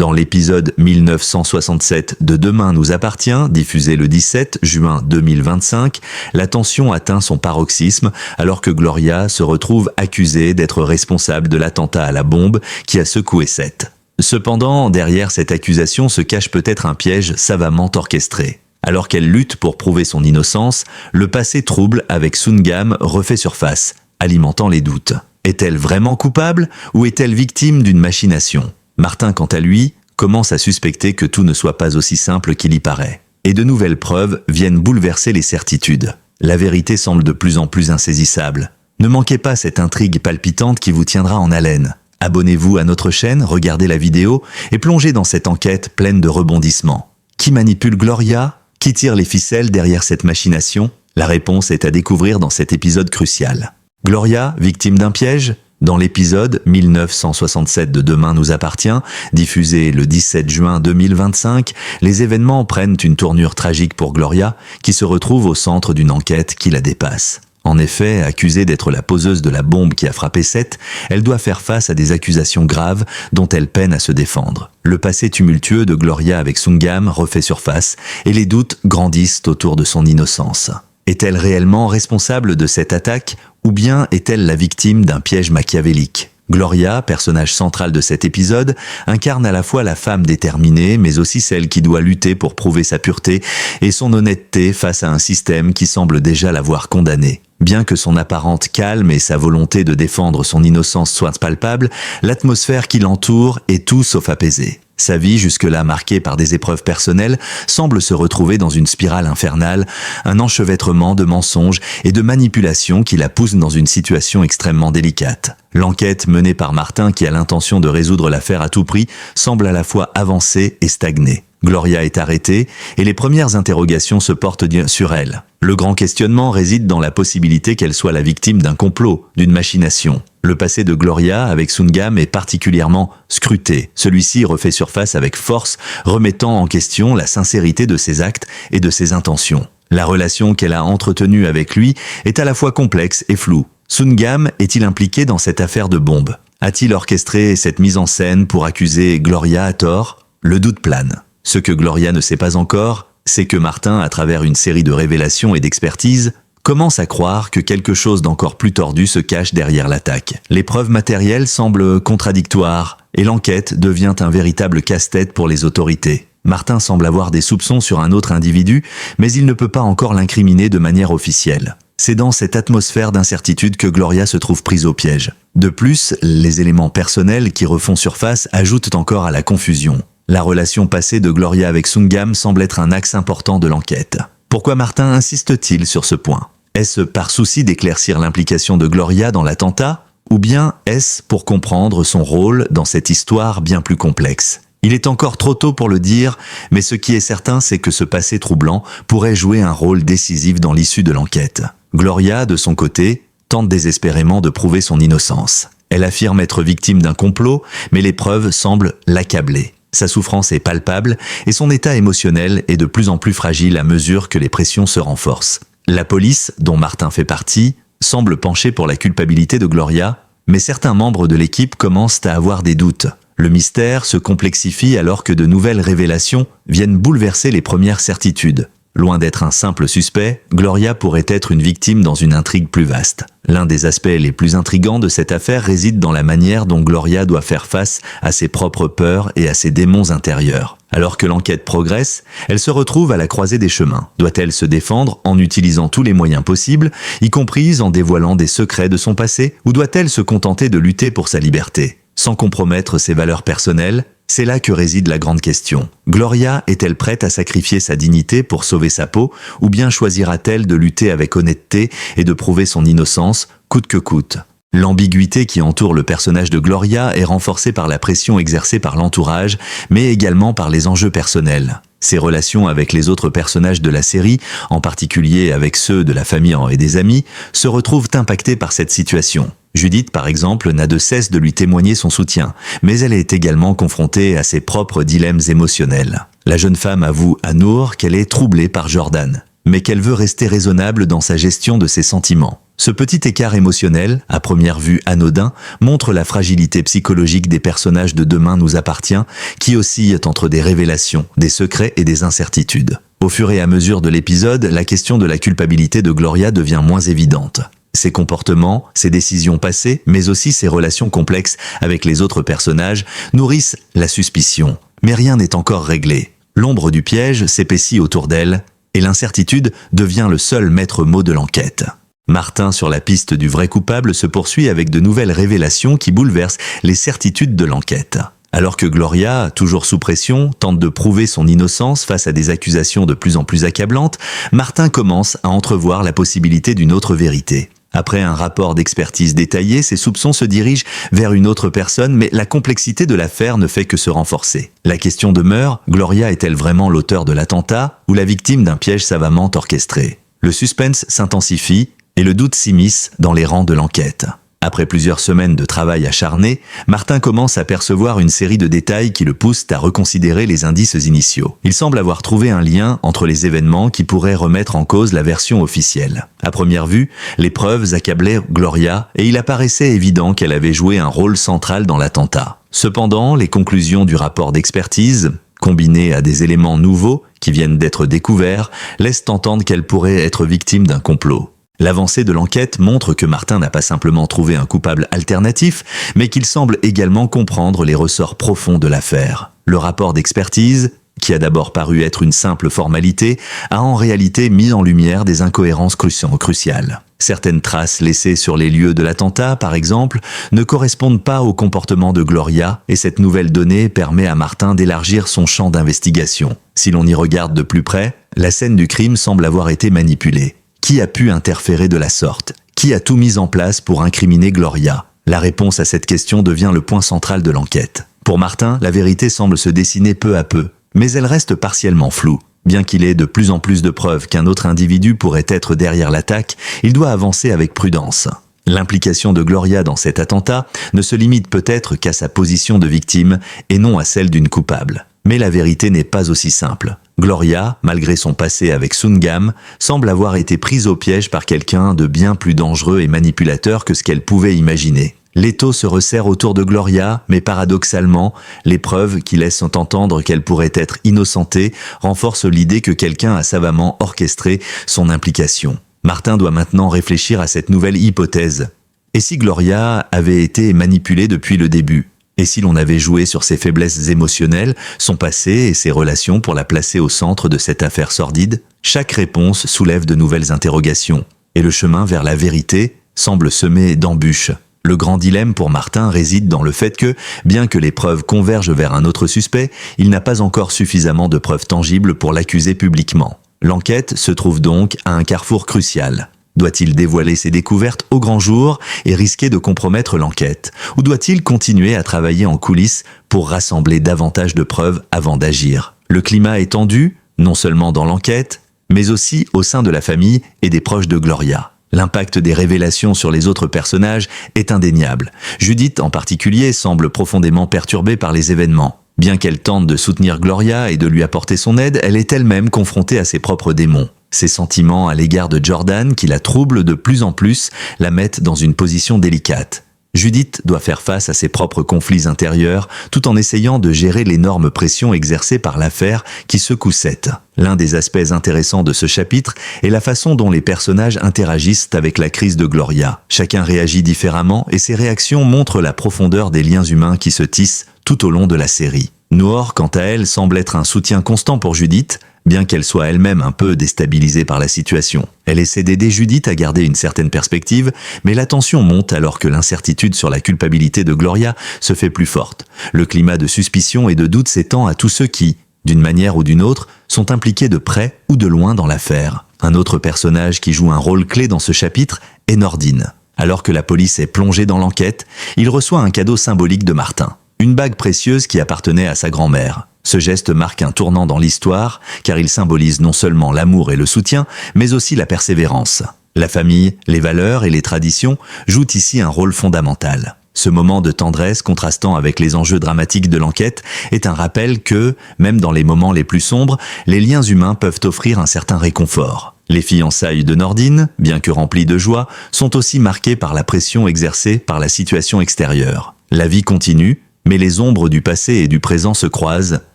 Dans l'épisode 1967 de Demain nous appartient, diffusé le 17 juin 2025, la tension atteint son paroxysme alors que Gloria se retrouve accusée d'être responsable de l'attentat à la bombe qui a secoué Sète. Cependant, derrière cette accusation se cache peut-être un piège savamment orchestré. Alors qu'elle lutte pour prouver son innocence, le passé trouble avec Sungam refait surface, alimentant les doutes. Est-elle vraiment coupable ou est-elle victime d'une machination ? Martin, quant à lui, commence à suspecter que tout ne soit pas aussi simple qu'il y paraît. Et de nouvelles preuves viennent bouleverser les certitudes. La vérité semble de plus en plus insaisissable. Ne manquez pas cette intrigue palpitante qui vous tiendra en haleine. Abonnez-vous à notre chaîne, regardez la vidéo et plongez dans cette enquête pleine de rebondissements. Qui manipule Gloria ? Qui tire les ficelles derrière cette machination ? La réponse est à découvrir dans cet épisode crucial. Gloria, victime d'un piège ? Dans l'épisode 1967 de Demain nous appartient, diffusé le 17 juin 2025, les événements prennent une tournure tragique pour Gloria, qui se retrouve au centre d'une enquête qui la dépasse. En effet, accusée d'être la poseuse de la bombe qui a frappé Sète, elle doit faire face à des accusations graves dont elle peine à se défendre. Le passé tumultueux de Gloria avec Sungam refait surface et les doutes grandissent autour de son innocence. Est-elle réellement responsable de cette attaque ou bien est-elle la victime d'un piège machiavélique ? Gloria, personnage central de cet épisode, incarne à la fois la femme déterminée, mais aussi celle qui doit lutter pour prouver sa pureté et son honnêteté face à un système qui semble déjà l'avoir condamnée. Bien que son apparente calme et sa volonté de défendre son innocence soient palpables, l'atmosphère qui l'entoure est tout sauf apaisée. Sa vie, jusque-là marquée par des épreuves personnelles, semble se retrouver dans une spirale infernale, un enchevêtrement de mensonges et de manipulations qui la poussent dans une situation extrêmement délicate. L'enquête menée par Martin, qui a l'intention de résoudre l'affaire à tout prix, semble à la fois avancer et stagner. Gloria est arrêtée et les premières interrogations se portent sur elle. Le grand questionnement réside dans la possibilité qu'elle soit la victime d'un complot, d'une machination. Le passé de Gloria avec Sungam est particulièrement scruté. Celui-ci refait surface avec force, remettant en question la sincérité de ses actes et de ses intentions. La relation qu'elle a entretenue avec lui est à la fois complexe et floue. Sungam est-il impliqué dans cette affaire de bombe ? A-t-il orchestré cette mise en scène pour accuser Gloria à tort ? Le doute plane. Ce que Gloria ne sait pas encore, c'est que Martin, à travers une série de révélations et d'expertises, commence à croire que quelque chose d'encore plus tordu se cache derrière l'attaque. Les preuves matérielles semblent contradictoires et l'enquête devient un véritable casse-tête pour les autorités. Martin semble avoir des soupçons sur un autre individu, mais il ne peut pas encore l'incriminer de manière officielle. C'est dans cette atmosphère d'incertitude que Gloria se trouve prise au piège. De plus, les éléments personnels qui refont surface ajoutent encore à la confusion. La relation passée de Gloria avec Sungam semble être un axe important de l'enquête. Pourquoi Martin insiste-t-il sur ce point ? Est-ce par souci d'éclaircir l'implication de Gloria dans l'attentat ? Ou bien est-ce pour comprendre son rôle dans cette histoire bien plus complexe ? Il est encore trop tôt pour le dire, mais ce qui est certain, c'est que ce passé troublant pourrait jouer un rôle décisif dans l'issue de l'enquête. Gloria, de son côté, tente désespérément de prouver son innocence. Elle affirme être victime d'un complot, mais les preuves semblent l'accabler. Sa souffrance est palpable et son état émotionnel est de plus en plus fragile à mesure que les pressions se renforcent. La police, dont Martin fait partie, semble pencher pour la culpabilité de Gloria, mais certains membres de l'équipe commencent à avoir des doutes. Le mystère se complexifie alors que de nouvelles révélations viennent bouleverser les premières certitudes. Loin d'être un simple suspect, Gloria pourrait être une victime dans une intrigue plus vaste. L'un des aspects les plus intrigants de cette affaire réside dans la manière dont Gloria doit faire face à ses propres peurs et à ses démons intérieurs. Alors que l'enquête progresse, elle se retrouve à la croisée des chemins. Doit-elle se défendre en utilisant tous les moyens possibles, y compris en dévoilant des secrets de son passé, ou doit-elle se contenter de lutter pour sa liberté ? Sans compromettre ses valeurs personnelles, c'est là que réside la grande question. Gloria est-elle prête à sacrifier sa dignité pour sauver sa peau, ou bien choisira-t-elle de lutter avec honnêteté et de prouver son innocence, coûte que coûte ? L'ambiguïté qui entoure le personnage de Gloria est renforcée par la pression exercée par l'entourage, mais également par les enjeux personnels. Ses relations avec les autres personnages de la série, en particulier avec ceux de la famille et des amis, se retrouvent impactés par cette situation. Judith, par exemple, n'a de cesse de lui témoigner son soutien, mais elle est également confrontée à ses propres dilemmes émotionnels. La jeune femme avoue à Noor qu'elle est troublée par Jordan, mais qu'elle veut rester raisonnable dans sa gestion de ses sentiments. Ce petit écart émotionnel, à première vue anodin, montre la fragilité psychologique des personnages de Demain nous appartient, qui oscillent entre des révélations, des secrets et des incertitudes. Au fur et à mesure de l'épisode, la question de la culpabilité de Gloria devient moins évidente. Ses comportements, ses décisions passées, mais aussi ses relations complexes avec les autres personnages nourrissent la suspicion. Mais rien n'est encore réglé. L'ombre du piège s'épaissit autour d'elle, et l'incertitude devient le seul maître mot de l'enquête. Martin sur la piste du vrai coupable se poursuit avec de nouvelles révélations qui bouleversent les certitudes de l'enquête. Alors que Gloria, toujours sous pression, tente de prouver son innocence face à des accusations de plus en plus accablantes, Martin commence à entrevoir la possibilité d'une autre vérité. Après un rapport d'expertise détaillé, ses soupçons se dirigent vers une autre personne, mais la complexité de l'affaire ne fait que se renforcer. La question demeure, Gloria est-elle vraiment l'auteur de l'attentat ou la victime d'un piège savamment orchestré? Le suspense s'intensifie et le doute s'immisce dans les rangs de l'enquête. Après plusieurs semaines de travail acharné, Martin commence à percevoir une série de détails qui le poussent à reconsidérer les indices initiaux. Il semble avoir trouvé un lien entre les événements qui pourraient remettre en cause la version officielle. À première vue, les preuves accablaient Gloria et il apparaissait évident qu'elle avait joué un rôle central dans l'attentat. Cependant, les conclusions du rapport d'expertise, combinées à des éléments nouveaux qui viennent d'être découverts, laissent entendre qu'elle pourrait être victime d'un complot. L'avancée de l'enquête montre que Martin n'a pas simplement trouvé un coupable alternatif, mais qu'il semble également comprendre les ressorts profonds de l'affaire. Le rapport d'expertise, qui a d'abord paru être une simple formalité, a en réalité mis en lumière des incohérences cruciales. Certaines traces laissées sur les lieux de l'attentat, par exemple, ne correspondent pas au comportement de Gloria, et cette nouvelle donnée permet à Martin d'élargir son champ d'investigation. Si l'on y regarde de plus près, la scène du crime semble avoir été manipulée. Qui a pu interférer de la sorte? Qui a tout mis en place pour incriminer Gloria? La réponse à cette question devient le point central de l'enquête. Pour Martin, la vérité semble se dessiner peu à peu, mais elle reste partiellement floue. Bien qu'il ait de plus en plus de preuves qu'un autre individu pourrait être derrière l'attaque, il doit avancer avec prudence. L'implication de Gloria dans cet attentat ne se limite peut-être qu'à sa position de victime et non à celle d'une coupable. Mais la vérité n'est pas aussi simple. Gloria, malgré son passé avec Sungam, semble avoir été prise au piège par quelqu'un de bien plus dangereux et manipulateur que ce qu'elle pouvait imaginer. L'étau se resserre autour de Gloria, mais paradoxalement, les preuves qui laissent entendre qu'elle pourrait être innocentée renforcent l'idée que quelqu'un a savamment orchestré son implication. Martin doit maintenant réfléchir à cette nouvelle hypothèse. Et si Gloria avait été manipulée depuis le début? Et si l'on avait joué sur ses faiblesses émotionnelles, son passé et ses relations pour la placer au centre de cette affaire sordide? Chaque réponse soulève de nouvelles interrogations, et le chemin vers la vérité semble semé d'embûches. Le grand dilemme pour Martin réside dans le fait que, bien que les preuves convergent vers un autre suspect, il n'a pas encore suffisamment de preuves tangibles pour l'accuser publiquement. L'enquête se trouve donc à un carrefour crucial. Doit-il dévoiler ses découvertes au grand jour et risquer de compromettre l'enquête? Ou doit-il continuer à travailler en coulisses pour rassembler davantage de preuves avant d'agir? Le climat est tendu, non seulement dans l'enquête, mais aussi au sein de la famille et des proches de Gloria. L'impact des révélations sur les autres personnages est indéniable. Judith, en particulier, semble profondément perturbée par les événements. Bien qu'elle tente de soutenir Gloria et de lui apporter son aide, elle est elle-même confrontée à ses propres démons. Ses sentiments à l'égard de Jordan, qui la troublent de plus en plus, la mettent dans une position délicate. Judith doit faire face à ses propres conflits intérieurs, tout en essayant de gérer l'énorme pression exercée par l'affaire qui secoue Seth. L'un des aspects intéressants de ce chapitre est la façon dont les personnages interagissent avec la crise de Gloria. Chacun réagit différemment et ses réactions montrent la profondeur des liens humains qui se tissent tout au long de la série. Noor, quant à elle, semble être un soutien constant pour Judith, bien qu'elle soit elle-même un peu déstabilisée par la situation. Elle essaie d'aider Judith à garder une certaine perspective, mais la tension monte alors que l'incertitude sur la culpabilité de Gloria se fait plus forte. Le climat de suspicion et de doute s'étend à tous ceux qui, d'une manière ou d'une autre, sont impliqués de près ou de loin dans l'affaire. Un autre personnage qui joue un rôle clé dans ce chapitre est Nordine. Alors que la police est plongée dans l'enquête, il reçoit un cadeau symbolique de Martin. Une bague précieuse qui appartenait à sa grand-mère. Ce geste marque un tournant dans l'histoire, car il symbolise non seulement l'amour et le soutien, mais aussi la persévérance. La famille, les valeurs et les traditions jouent ici un rôle fondamental. Ce moment de tendresse contrastant avec les enjeux dramatiques de l'enquête est un rappel que, même dans les moments les plus sombres, les liens humains peuvent offrir un certain réconfort. Les fiançailles de Nordine, bien que remplies de joie, sont aussi marquées par la pression exercée par la situation extérieure. La vie continue, mais les ombres du passé et du présent se croisent,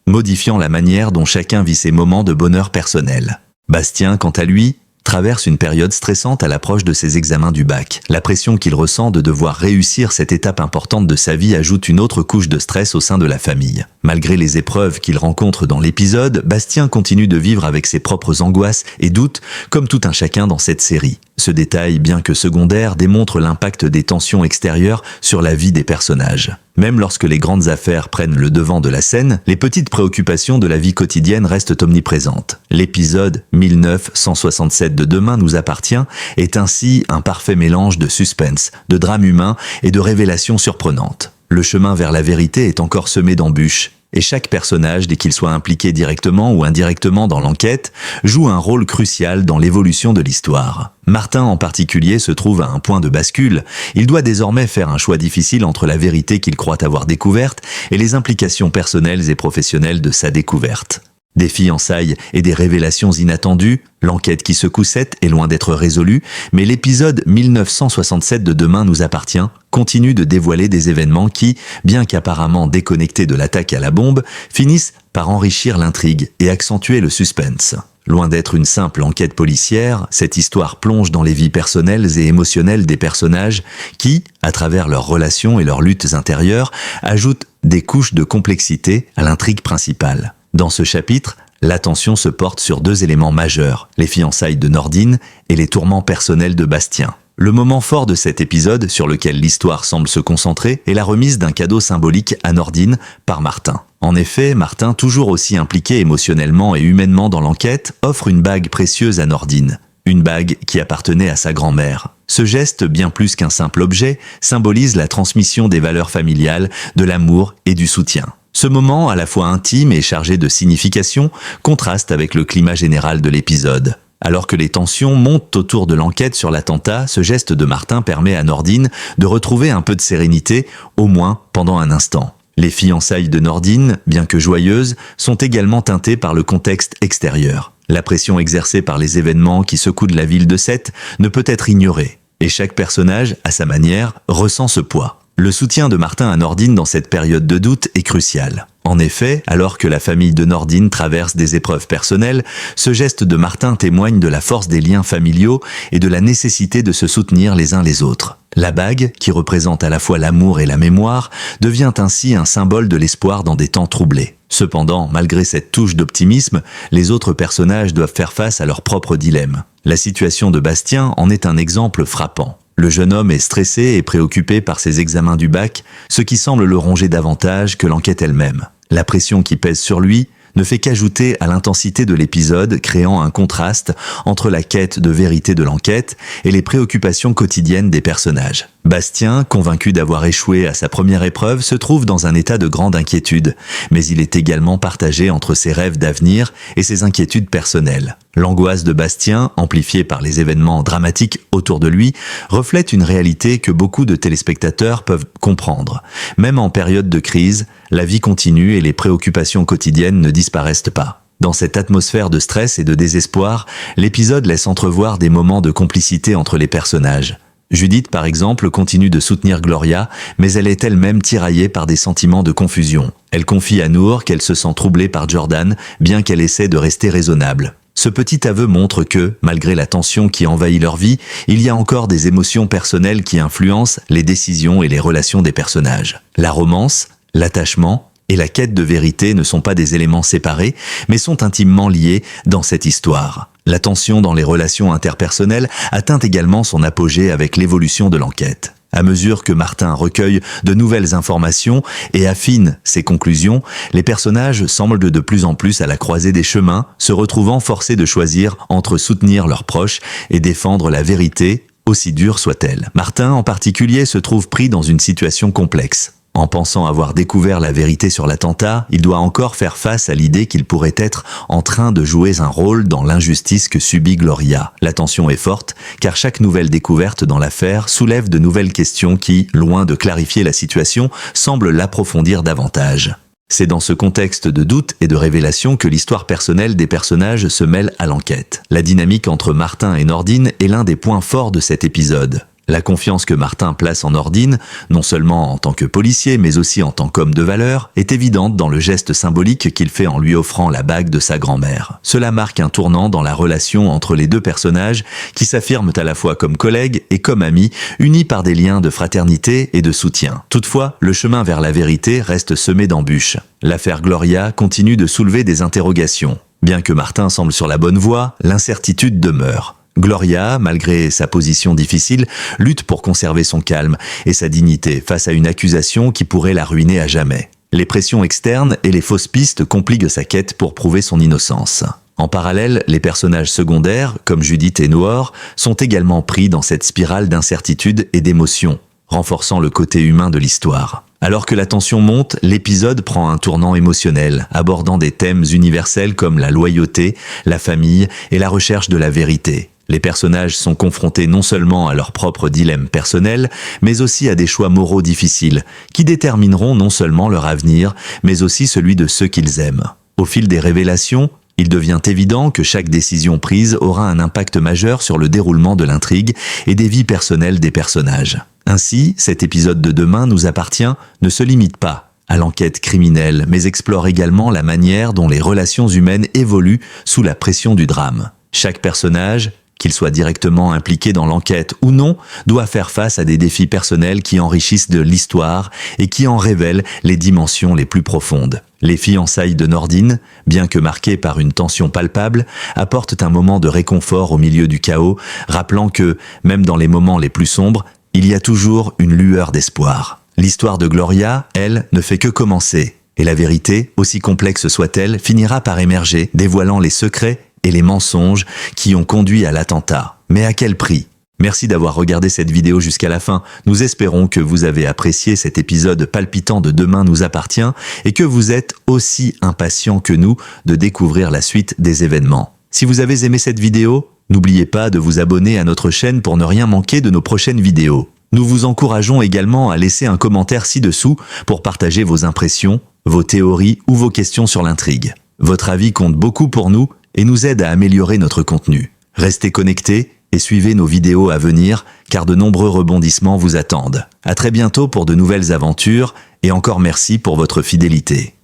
modifiant la manière dont chacun vit ses moments de bonheur personnel. Bastien, quant à lui, traverse une période stressante à l'approche de ses examens du bac. La pression qu'il ressent de devoir réussir cette étape importante de sa vie ajoute une autre couche de stress au sein de la famille. Malgré les épreuves qu'il rencontre dans l'épisode, Bastien continue de vivre avec ses propres angoisses et doutes, comme tout un chacun dans cette série. Ce détail, bien que secondaire, démontre l'impact des tensions extérieures sur la vie des personnages. Même lorsque les grandes affaires prennent le devant de la scène, les petites préoccupations de la vie quotidienne restent omniprésentes. L'épisode 1967 de Demain nous appartient est ainsi un parfait mélange de suspense, de drame humain et de révélations surprenantes. Le chemin vers la vérité est encore semé d'embûches, et chaque personnage, dès qu'il soit impliqué directement ou indirectement dans l'enquête, joue un rôle crucial dans l'évolution de l'histoire. Martin en particulier se trouve à un point de bascule. Il doit désormais faire un choix difficile entre la vérité qu'il croit avoir découverte et les implications personnelles et professionnelles de sa découverte. Des fiançailles et des révélations inattendues, l'enquête qui secoue Seth est loin d'être résolue, mais l'épisode 1967 de Demain nous appartient continue de dévoiler des événements qui, bien qu'apparemment déconnectés de l'attaque à la bombe, finissent par enrichir l'intrigue et accentuer le suspense. Loin d'être une simple enquête policière, cette histoire plonge dans les vies personnelles et émotionnelles des personnages qui, à travers leurs relations et leurs luttes intérieures, ajoutent des couches de complexité à l'intrigue principale. Dans ce chapitre, l'attention se porte sur deux éléments majeurs, les fiançailles de Nordine et les tourments personnels de Bastien. Le moment fort de cet épisode, sur lequel l'histoire semble se concentrer, est la remise d'un cadeau symbolique à Nordine par Martin. En effet, Martin, toujours aussi impliqué émotionnellement et humainement dans l'enquête, offre une bague précieuse à Nordine. Une bague qui appartenait à sa grand-mère. Ce geste, bien plus qu'un simple objet, symbolise la transmission des valeurs familiales, de l'amour et du soutien. Ce moment, à la fois intime et chargé de signification, contraste avec le climat général de l'épisode. Alors que les tensions montent autour de l'enquête sur l'attentat, ce geste de Martin permet à Nordine de retrouver un peu de sérénité, au moins pendant un instant. Les fiançailles de Nordine, bien que joyeuses, sont également teintées par le contexte extérieur. La pression exercée par les événements qui secouent la ville de Seth ne peut être ignorée. Et chaque personnage, à sa manière, ressent ce poids. Le soutien de Martin à Nordine dans cette période de doute est crucial. En effet, alors que la famille de Nordine traverse des épreuves personnelles, ce geste de Martin témoigne de la force des liens familiaux et de la nécessité de se soutenir les uns les autres. La bague, qui représente à la fois l'amour et la mémoire, devient ainsi un symbole de l'espoir dans des temps troublés. Cependant, malgré cette touche d'optimisme, les autres personnages doivent faire face à leurs propres dilemmes. La situation de Bastien en est un exemple frappant. Le jeune homme est stressé et préoccupé par ses examens du bac, ce qui semble le ronger davantage que l'enquête elle-même. La pression qui pèse sur lui ne fait qu'ajouter à l'intensité de l'épisode, créant un contraste entre la quête de vérité de l'enquête et les préoccupations quotidiennes des personnages. Bastien, convaincu d'avoir échoué à sa première épreuve, se trouve dans un état de grande inquiétude, mais il est également partagé entre ses rêves d'avenir et ses inquiétudes personnelles. L'angoisse de Bastien, amplifiée par les événements dramatiques autour de lui, reflète une réalité que beaucoup de téléspectateurs peuvent comprendre. Même en période de crise, la vie continue et les préoccupations quotidiennes ne disparaissent pas. Dans cette atmosphère de stress et de désespoir, l'épisode laisse entrevoir des moments de complicité entre les personnages. Judith, par exemple, continue de soutenir Gloria, mais elle est elle-même tiraillée par des sentiments de confusion. Elle confie à Noor qu'elle se sent troublée par Jordan, bien qu'elle essaie de rester raisonnable. Ce petit aveu montre que, malgré la tension qui envahit leur vie, il y a encore des émotions personnelles qui influencent les décisions et les relations des personnages. La romance, l'attachement et la quête de vérité ne sont pas des éléments séparés, mais sont intimement liés dans cette histoire. La tension dans les relations interpersonnelles atteint également son apogée avec l'évolution de l'enquête. À mesure que Martin recueille de nouvelles informations et affine ses conclusions, les personnages semblent de plus en plus à la croisée des chemins, se retrouvant forcés de choisir entre soutenir leurs proches et défendre la vérité, aussi dure soit-elle. Martin, en particulier, se trouve pris dans une situation complexe. En pensant avoir découvert la vérité sur l'attentat, il doit encore faire face à l'idée qu'il pourrait être en train de jouer un rôle dans l'injustice que subit Gloria. La tension est forte, car chaque nouvelle découverte dans l'affaire soulève de nouvelles questions qui, loin de clarifier la situation, semblent l'approfondir davantage. C'est dans ce contexte de doute et de révélation que l'histoire personnelle des personnages se mêle à l'enquête. La dynamique entre Martin et Nordine est l'un des points forts de cet épisode. La confiance que Martin place en Nordine, non seulement en tant que policier, mais aussi en tant qu'homme de valeur, est évidente dans le geste symbolique qu'il fait en lui offrant la bague de sa grand-mère. Cela marque un tournant dans la relation entre les deux personnages qui s'affirment à la fois comme collègues et comme amis, unis par des liens de fraternité et de soutien. Toutefois, le chemin vers la vérité reste semé d'embûches. L'affaire Gloria continue de soulever des interrogations. Bien que Martin semble sur la bonne voie, l'incertitude demeure. Gloria, malgré sa position difficile, lutte pour conserver son calme et sa dignité face à une accusation qui pourrait la ruiner à jamais. Les pressions externes et les fausses pistes compliquent sa quête pour prouver son innocence. En parallèle, les personnages secondaires, comme Judith et Noor, sont également pris dans cette spirale d'incertitude et d'émotion, renforçant le côté humain de l'histoire. Alors que la tension monte, l'épisode prend un tournant émotionnel, abordant des thèmes universels comme la loyauté, la famille et la recherche de la vérité. Les personnages sont confrontés non seulement à leurs propres dilemmes personnels, mais aussi à des choix moraux difficiles, qui détermineront non seulement leur avenir, mais aussi celui de ceux qu'ils aiment. Au fil des révélations, il devient évident que chaque décision prise aura un impact majeur sur le déroulement de l'intrigue et des vies personnelles des personnages. Ainsi, cet épisode de Demain nous appartient ne se limite pas à l'enquête criminelle, mais explore également la manière dont les relations humaines évoluent sous la pression du drame. Chaque personnage, qu'il soit directement impliqué dans l'enquête ou non, doit faire face à des défis personnels qui enrichissent de l'histoire et qui en révèlent les dimensions les plus profondes. Les fiançailles de Nordine, bien que marquées par une tension palpable, apportent un moment de réconfort au milieu du chaos, rappelant que, même dans les moments les plus sombres, il y a toujours une lueur d'espoir. L'histoire de Gloria, elle, ne fait que commencer, et la vérité, aussi complexe soit-elle, finira par émerger, dévoilant les secrets et les mensonges qui ont conduit à l'attentat. Mais à quel prix ? Merci d'avoir regardé cette vidéo jusqu'à la fin. Nous espérons que vous avez apprécié cet épisode palpitant de Demain nous appartient et que vous êtes aussi impatients que nous de découvrir la suite des événements. Si vous avez aimé cette vidéo, n'oubliez pas de vous abonner à notre chaîne pour ne rien manquer de nos prochaines vidéos. Nous vous encourageons également à laisser un commentaire ci-dessous pour partager vos impressions, vos théories ou vos questions sur l'intrigue. Votre avis compte beaucoup pour nous et nous aide à améliorer notre contenu. Restez connectés et suivez nos vidéos à venir car de nombreux rebondissements vous attendent. À très bientôt pour de nouvelles aventures et encore merci pour votre fidélité.